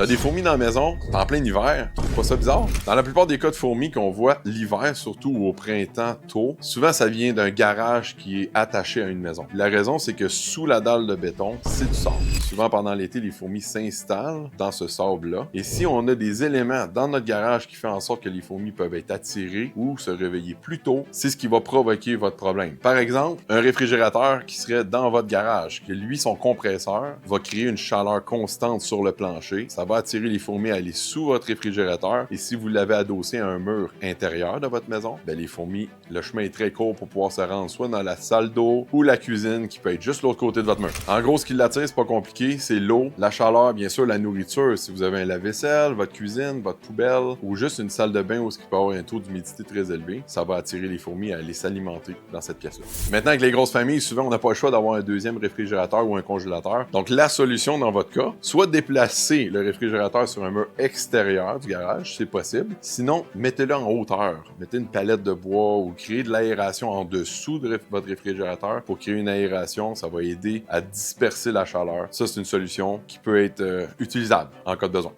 T'as des fourmis dans la maison, en plein hiver, c'est pas ça bizarre? Dans la plupart des cas de fourmis qu'on voit l'hiver, surtout au printemps tôt, souvent ça vient d'un garage qui est attaché à une maison. La raison, c'est que sous la dalle de béton, c'est du sable. Souvent pendant l'été, les fourmis s'installent dans ce sable-là. Et si on a des éléments dans notre garage qui font en sorte que les fourmis peuvent être attirées ou se réveiller plus tôt, c'est ce qui va provoquer votre problème. Par exemple, un réfrigérateur qui serait dans votre garage, que lui, son compresseur, va créer une chaleur constante sur le plancher. Ça va attirer les fourmis à aller sous votre réfrigérateur. Et si vous l'avez adossé à un mur intérieur de votre maison, ben les fourmis, le chemin est très court pour pouvoir se rendre soit dans la salle d'eau ou la cuisine qui peut être juste l'autre côté de votre mur. En gros, ce qui l'attire, c'est pas compliqué, c'est l'eau, la chaleur, bien sûr, la nourriture. Si vous avez un lave-vaisselle, votre cuisine, votre poubelle ou juste une salle de bain où il peut y avoir un taux d'humidité très élevé, ça va attirer les fourmis à aller s'alimenter dans cette pièce-là. Maintenant, avec les grosses familles, souvent, on n'a pas le choix d'avoir un deuxième réfrigérateur ou un congélateur. Donc, la solution dans votre cas, soit déplacer le réfrigérateur sur un mur extérieur du garage, c'est possible. Sinon, mettez-le en hauteur. Mettez une palette de bois ou créez de l'aération en dessous de votre réfrigérateur pour créer une aération. Ça va aider à disperser la chaleur. Ça, c'est une solution qui peut être utilisable en cas de besoin.